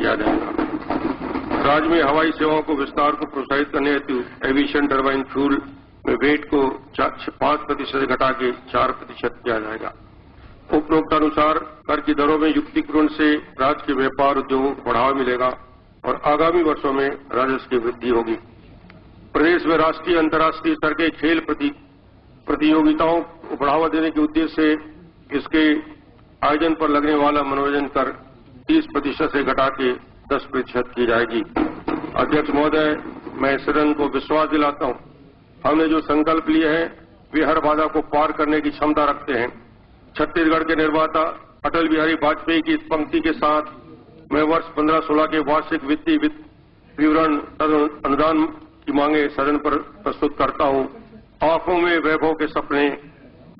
किया जाएगा। राज्य में हवाई सेवाओं को विस्तार को प्रोत्साहित करने हेतु एविएशन टरबाइन फ्यूल में वेट को 5% घटा के 4% किया जाएगा। उपभोक्तानुसार कर की दरों में युक्तिपूर्ण से राज्य के व्यापार उद्योगों को बढ़ावा मिलेगा और आगामी वर्षों में राजस्व की वृद्धि होगी। प्रदेश में राष्ट्रीय अंतर्राष्ट्रीय स्तर के खेल प्रतियोगिताओं को बढ़ावा देने के उद्देश्य से इसके आयोजन पर लगने वाला मनोरंजन कर 30% से घटा के 10% की जाएगी। अध्यक्ष महोदय, मैं सदन को विश्वास दिलाता हूं, हमने जो संकल्प लिए हैं वे हर बाधा को पार करने की क्षमता रखते हैं। छत्तीसगढ़ के निर्माता अटल बिहारी वाजपेयी की इस पंक्ति के साथ मैं वर्ष 15-16 के वार्षिक वित्तीय विवरण अनुदान की मांगे सदन पर प्रस्तुत करता हूं। आंखों में वैभव के सपने,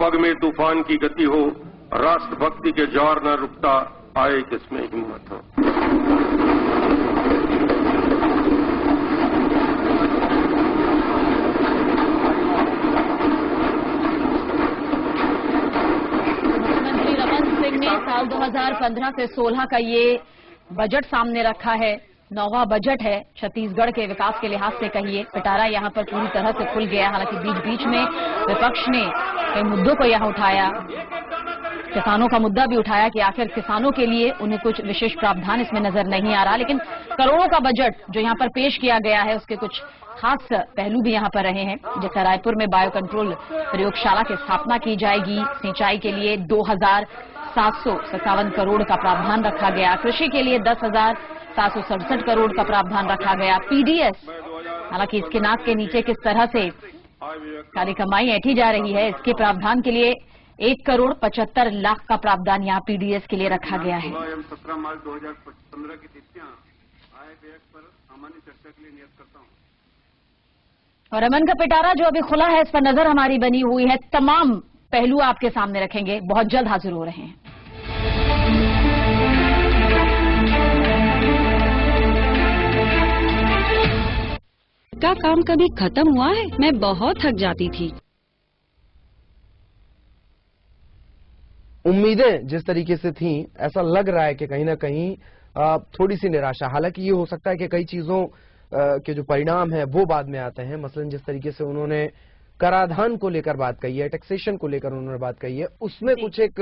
पग में तूफान की गति हो, राष्ट्रभक्ति के ज्वार न रुकता, आए किसमें हिम्मत हो। साल 2015 से 16 का ये बजट सामने रखा है। 9वां बजट है छत्तीसगढ़ के विकास के लिहाज से कहिए। पिटारा यहां पर पूरी तरह से खुल गया। हालांकि बीच बीच में विपक्ष ने कई मुद्दों को यहां उठाया। किसानों का मुद्दा भी उठाया कि आखिर किसानों के लिए उन्हें कुछ विशेष प्रावधान इसमें नजर नहीं आ रहा। लेकिन करोड़ों का बजट जो यहां पर पेश किया गया है उसके कुछ खास पहलू भी यहां पर रहे हैं। जैसे रायपुर में बायो कंट्रोल प्रयोगशाला की स्थापना की जाएगी। सिंचाई के लिए 2,757 करोड़ का प्रावधान रखा गया। कृषि के लिए 10,767 करोड़ का प्रावधान रखा गया। पीडीएस, हालांकि इसके नाक के नीचे किस तरह से काली कमाई ऐंठी जा रही है, इसके प्रावधान के लिए 1,75 लाख का प्रावधान यहां पीडीएस के लिए रखा गया है। 17 मार्च 2015 की तिथियां आय व्यय पर सामान्य चर्चा के लिए नियत करता हूं। और अमन का पिटारा जो अभी खुला है, इस पर नजर हमारी बनी हुई है। तमाम पहलू आपके सामने रखेंगे, बहुत जल्द हाजिर हो रहे हैं। का काम कभी खत्म हुआ है? मैं बहुत थक जाती थी। उम्मीदें जिस तरीके से थीं, ऐसा लग रहा है कि कहीं ना कहीं थोड़ी सी निराशा। हालांकि ये हो सकता है कि कई चीजों के जो परिणाम है वो बाद में आते हैं। मसलन जिस तरीके से उन्होंने कराधान को लेकर बात कही है, टैक्सेशन को लेकर उन्होंने बात कही है, उसमें कुछ एक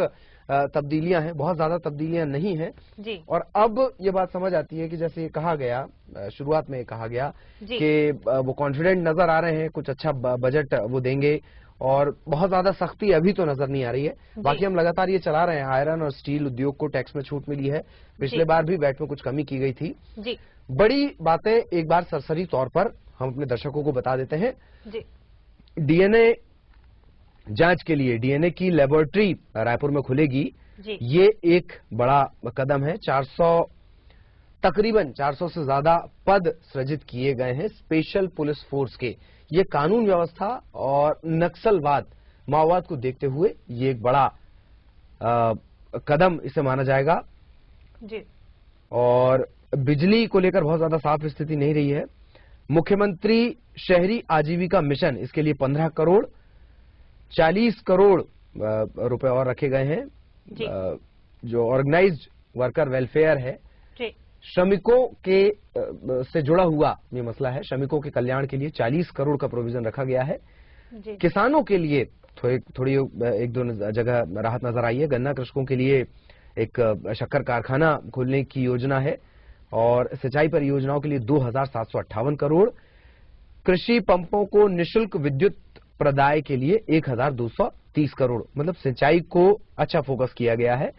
तब्दीलियां हैं, बहुत ज्यादा तब्दीलियां नहीं हैं। और अब ये बात समझ आती है कि जैसे ये कहा गया, शुरुआत में कहा गया कि वो कॉन्फिडेंट नजर आ रहे हैं, कुछ अच्छा बजट वो देंगे और बहुत ज्यादा सख्ती अभी तो नजर नहीं आ रही है। बाकी हम लगातार ये चला रहे हैं, आयरन और स्टील उद्योग को टैक्स में छूट मिली है। पिछले बार भी वैट में कुछ कमी की गई थी। बड़ी बातें एक बार सरसरी तौर पर हम अपने दर्शकों को बता देते हैं। डीएनए जांच के लिए डीएनए की लेबोरेटरी रायपुर में खुलेगी। ये एक बड़ा कदम है। तकरीबन 400 से ज्यादा पद सृजित किए गए हैं स्पेशल पुलिस फोर्स के। ये कानून व्यवस्था और नक्सलवाद, माओवाद को देखते हुए ये एक बड़ा कदम इसे माना जाएगा। और बिजली को लेकर बहुत ज्यादा साफ स्थिति नहीं रही है। मुख्यमंत्री शहरी आजीविका मिशन, इसके लिए 15 करोड़ 40 करोड़ रुपए और रखे गए हैं। जो ऑर्गेनाइज्ड वर्कर वेलफेयर है, श्रमिकों के से जुड़ा हुआ ये मसला है। श्रमिकों के कल्याण के लिए 40 करोड़ का प्रोविजन रखा गया है। किसानों के लिए थोड़ी एक दो जगह राहत नजर आई है। गन्ना कृषकों के लिए एक शक्कर कारखाना खोलने की योजना है और सिंचाई परियोजनाओं के लिए 2,758 करोड़। कृषि पंपों को निःशुल्क विद्युत प्रदाय के लिए 1,230 करोड़। मतलब सिंचाई को अच्छा फोकस किया गया है।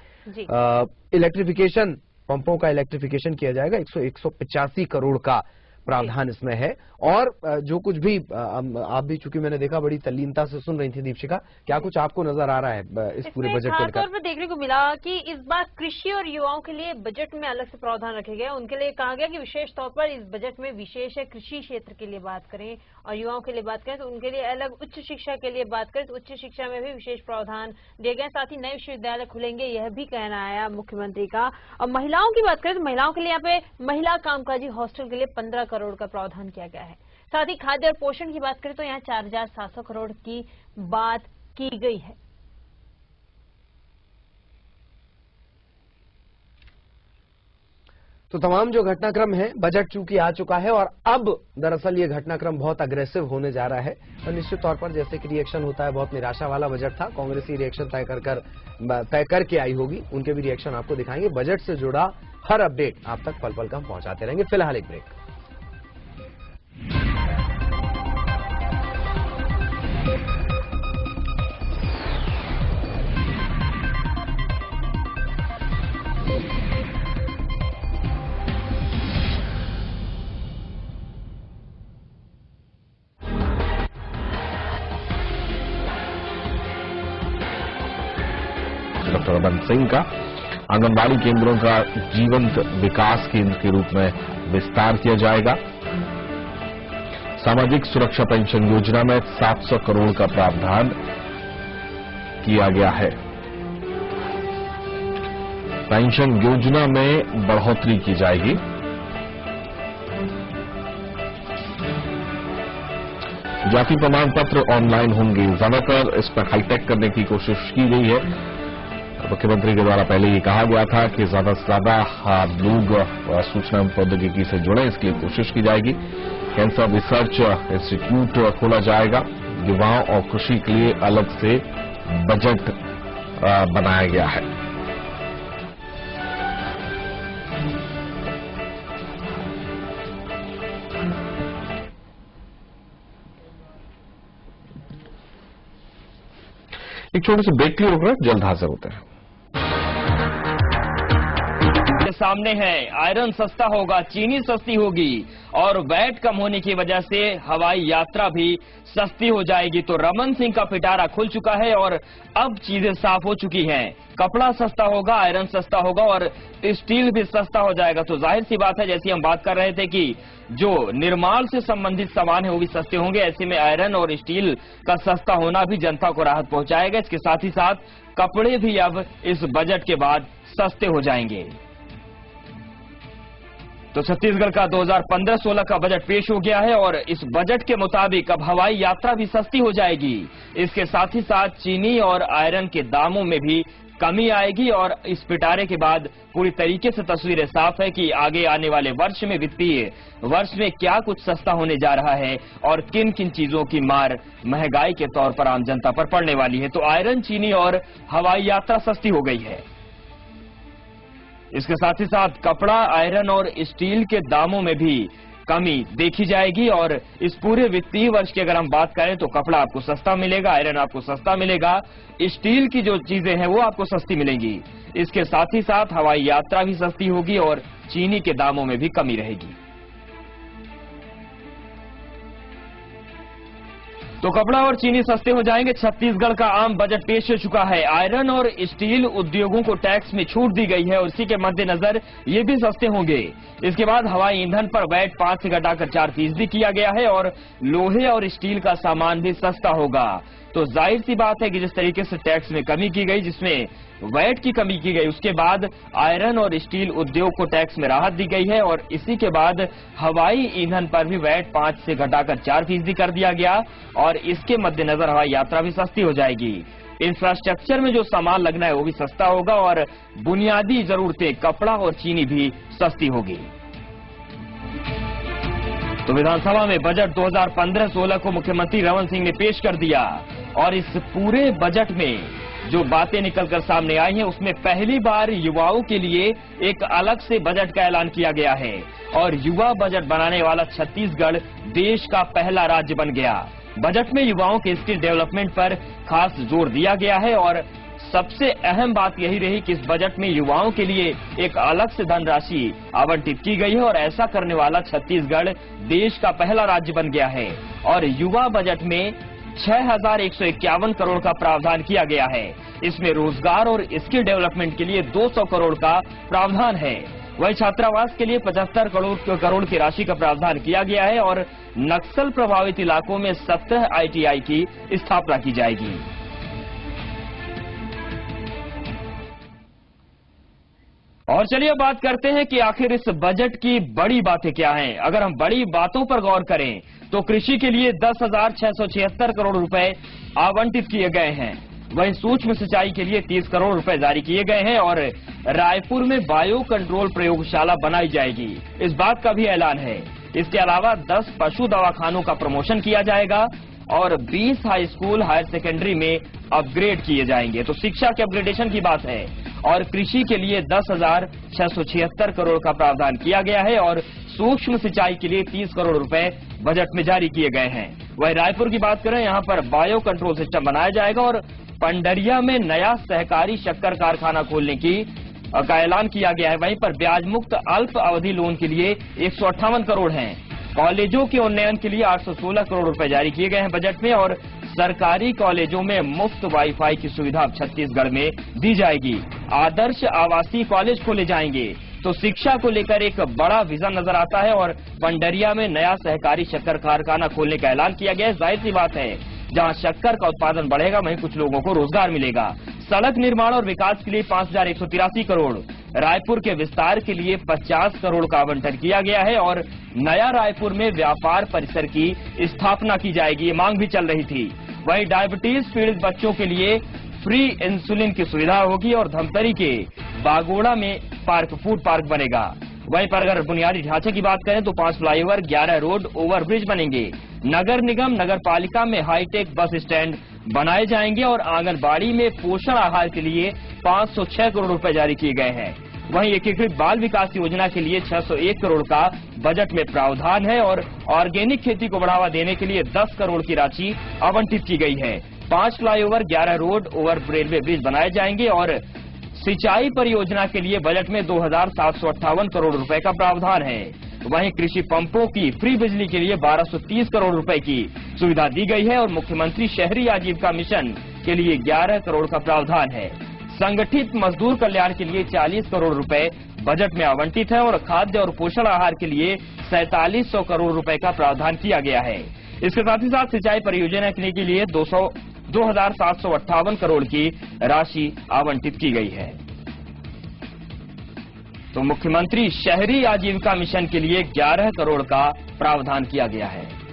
इलेक्ट्रिफिकेशन, पंपों का इलेक्ट्रिफिकेशन किया जाएगा। 185 करोड़ का प्रावधान इसमें है। और जो कुछ भी आप भी, चूंकि मैंने देखा बड़ी तल्लीनता से सुन रही थी दीपशिखा, क्या कुछ आपको नजर आ रहा है इस पूरे बजट को लेकर? खासतौर पर देखने को मिला कि इस बार कृषि और युवाओं के लिए बजट में अलग से प्रावधान रखे गए। उनके लिए कहा गया कि विशेष तौर पर इस बजट में विशेष है कृषि क्षेत्र के लिए बात करें और युवाओं के लिए बात करें तो उनके लिए अलग, उच्च शिक्षा के लिए बात करें तो उच्च शिक्षा में भी विशेष प्रावधान दिए गए। साथ ही नए विश्वविद्यालय खुलेंगे, यह भी कहना आया मुख्यमंत्री का। और महिलाओं की बात करें तो महिलाओं के लिए यहाँ पे महिला कामकाजी हॉस्टल के लिए 15 करोड़ का प्रावधान किया गया है। साथ ही खाद्य और पोषण की बात करें तो यहाँ 4,700 करोड़ की बात की गई है। तो तमाम जो घटनाक्रम है, बजट चूंकि आ चुका है और अब दरअसल ये घटनाक्रम बहुत अग्रेसिव होने जा रहा है। और निश्चित तौर पर जैसे कि रिएक्शन होता है, बहुत निराशा वाला बजट था, कांग्रेस ही रिएक्शन तय करके आई होगी, उनके भी रिएक्शन आपको दिखाएंगे। बजट से जुड़ा हर अपडेट आप तक पल पल का हम पहुंचाते रहेंगे। फिलहाल एक ब्रेक। डॉक्टर रमन सिंह का आंगनबाड़ी केंद्रों का जीवंत विकास केंद्र के रूप में विस्तार किया जाएगा। सामाजिक सुरक्षा पेंशन योजना में 700 करोड़ का प्रावधान किया गया है। पेंशन योजना में बढ़ोतरी की जाएगी। जाति प्रमाण पत्र ऑनलाइन होंगे। ज्यादातर इस पर हाईटेक करने की कोशिश की गई है। मुख्यमंत्री के द्वारा पहले ये कहा गया था कि ज्यादा से ज्यादा लोग सूचना प्रौद्योगिकी से जुड़े, इसकी कोशिश की जाएगी। कैंसर रिसर्च इंस्टीट्यूट खोला जाएगा। युवाओं और कृषि के लिए अलग से बजट बनाया गया है। एक छोटे से ब्रेक के लिए रुक रहे हैं, जल्द हाजिर होते हैं। सामने है, आयरन सस्ता होगा, चीनी सस्ती होगी और वैट कम होने की वजह से हवाई यात्रा भी सस्ती हो जाएगी। तो रमन सिंह का पिटारा खुल चुका है और अब चीजें साफ हो चुकी हैं। कपड़ा सस्ता होगा, आयरन सस्ता होगा और स्टील भी सस्ता हो जाएगा। तो जाहिर सी बात है, जैसी हम बात कर रहे थे कि जो निर्माण से संबंधित सामान है वो भी सस्ते होंगे, ऐसे में आयरन और स्टील का सस्ता होना भी जनता को राहत पहुंचाएगा। इसके साथ ही साथ कपड़े भी अब इस बजट के बाद सस्ते हो जाएंगे। तो छत्तीसगढ़ का 2015-16 का बजट पेश हो गया है और इस बजट के मुताबिक अब हवाई यात्रा भी सस्ती हो जाएगी। इसके साथ ही साथ चीनी और आयरन के दामों में भी कमी आएगी और इस पिटारे के बाद पूरी तरीके से तस्वीरें साफ है कि आगे आने वाले वर्ष में, वित्तीय वर्ष में क्या कुछ सस्ता होने जा रहा है और किन किन चीजों की मार महंगाई के तौर पर आम जनता पर पड़ने वाली है। तो आयरन, चीनी और हवाई यात्रा सस्ती हो गई है। इसके साथ ही साथ कपड़ा, आयरन और स्टील के दामों में भी कमी देखी जाएगी और इस पूरे वित्तीय वर्ष की अगर हम बात करें तो कपड़ा आपको सस्ता मिलेगा, आयरन आपको सस्ता मिलेगा, स्टील की जो चीजें हैं वो आपको सस्ती मिलेंगी। इसके साथ ही साथ हवाई यात्रा भी सस्ती होगी और चीनी के दामों में भी कमी रहेगी। तो कपड़ा और चीनी सस्ते हो जाएंगे। छत्तीसगढ़ का आम बजट पेश हो चुका है। आयरन और स्टील उद्योगों को टैक्स में छूट दी गई है और इसी के मद्देनजर ये भी सस्ते होंगे। इसके बाद हवाई ईंधन पर वैट 5 से घटाकर 4% किया गया है और लोहे और स्टील का सामान भी सस्ता होगा। तो जाहिर सी बात है कि जिस तरीके से टैक्स में कमी की गई, जिसमें वैट की कमी की गई, उसके बाद आयरन और स्टील उद्योग को टैक्स में राहत दी गई है और इसी के बाद हवाई ईंधन पर भी वैट 5 से घटाकर 4% कर दिया गया और इसके मद्देनजर हवाई यात्रा भी सस्ती हो जाएगी। इंफ्रास्ट्रक्चर में जो सामान लगना है वो भी सस्ता होगा और बुनियादी जरूरतें, कपड़ा और चीनी भी सस्ती होगी। तो विधानसभा में बजट 2015-16 को मुख्यमंत्री रमन सिंह ने पेश कर दिया और इस पूरे बजट में जो बातें निकलकर सामने आई हैं उसमें पहली बार युवाओं के लिए एक अलग से बजट का ऐलान किया गया है और युवा बजट बनाने वाला छत्तीसगढ़ देश का पहला राज्य बन गया। बजट में युवाओं के स्किल डेवलपमेंट पर खास जोर दिया गया है और सबसे अहम बात यही रही कि इस बजट में युवाओं के लिए एक अलग से धनराशि आवंटित की गई है और ऐसा करने वाला छत्तीसगढ़ देश का पहला राज्य बन गया है और युवा बजट में 6,151 करोड़ का प्रावधान किया गया है। इसमें रोजगार और स्किल डेवलपमेंट के लिए 200 करोड़ का प्रावधान है। वहीं छात्रावास के लिए 75 करोड़ की राशि का प्रावधान किया गया है और नक्सल प्रभावित इलाकों में 17 ITI की स्थापना की जाएगी। और चलिए बात करते हैं कि आखिर इस बजट की बड़ी बातें क्या हैं। अगर हम बड़ी बातों पर गौर करें तो कृषि के लिए 10,676 करोड़ रुपए आवंटित किए गए हैं। वहीं सूक्ष्म सिंचाई के लिए 30 करोड़ रुपए जारी किए गए हैं और रायपुर में बायो कंट्रोल प्रयोगशाला बनाई जाएगी, इस बात का भी ऐलान है। इसके अलावा 10 पशु दवाखानों का प्रमोशन किया जाएगा और 20 हाई स्कूल हायर सेकेंडरी में अपग्रेड किए जाएंगे। तो शिक्षा के अपग्रेडेशन की बात है। और कृषि के लिए 10,676 करोड़ का प्रावधान किया गया है और सूक्ष्म सिंचाई के लिए 30 करोड़ रुपए बजट में जारी किए गए हैं। वहीं रायपुर की बात करें, यहां पर बायो कंट्रोल सिस्टम बनाया जाएगा और पंडरिया में नया सहकारी शक्कर कारखाना खोलने का ऐलान किया गया है। वहीं पर ब्याज मुक्त अल्प अवधि लोन के लिए 158 करोड़ हैं। कॉलेजों के उन्नयन के लिए 816 करोड़ रुपए जारी किए गए हैं बजट में और सरकारी कॉलेजों में मुफ्त वाईफाई की सुविधा अब छत्तीसगढ़ में दी जाएगी। आदर्श आवासीय कॉलेज खोले जाएंगे। तो शिक्षा को लेकर एक बड़ा विजन नजर आता है और पंडरिया में नया सहकारी शक्कर कारखाना खोलने का ऐलान किया गया है। जाहिर सी बात है, जहां शक्कर का उत्पादन बढ़ेगा वहीं कुछ लोगों को रोजगार मिलेगा। सड़क निर्माण और विकास के लिए 5,183 करोड़, रायपुर के विस्तार के लिए 50 करोड़ का आवंटन किया गया है और नया रायपुर में व्यापार परिसर की स्थापना की जाएगी, ये मांग भी चल रही थी। वहीं डायबिटीज पीड़ित बच्चों के लिए फ्री इंसुलिन की सुविधा होगी और धमतरी के बागोड़ा में फूड पार्क बनेगा। वहीं पर अगर बुनियादी ढांचे की बात करें तो 5 फ्लाईओवर, 11 रोड ओवरब्रिज बनेंगे। नगर निगम नगर पालिका में हाईटेक बस स्टैंड बनाए जाएंगे और आंगनबाड़ी में पोषण आहार के लिए 506 करोड़ रुपए जारी किए गए हैं। वहीं एकीकृत बाल विकास योजना के लिए 601 करोड़ का बजट में प्रावधान है और ऑर्गेनिक खेती को बढ़ावा देने के लिए 10 करोड़ की राशि आवंटित की गई है। 5 flyover, 11 road over railway bridge बनाए जाएंगे और सिंचाई परियोजना के लिए बजट में 2,758 करोड़ रुपए का प्रावधान है। वहीं कृषि पंपों की फ्री बिजली के लिए 1,230 करोड़ रुपए की सुविधा दी गई है और मुख्यमंत्री शहरी आजीविका मिशन के लिए 11 करोड़ का प्रावधान है। संगठित मजदूर कल्याण के लिए 40 करोड़ रुपए बजट में आवंटित है और खाद्य और पोषण आहार के लिए 4,700 करोड़ रुपए का प्रावधान किया गया है। इसके साथ ही साथ सिंचाई परियोजना के लिए 2,758 करोड़ की राशि आवंटित की गई है। तो मुख्यमंत्री शहरी आजीविका मिशन के लिए 11 करोड़ का प्रावधान किया गया है।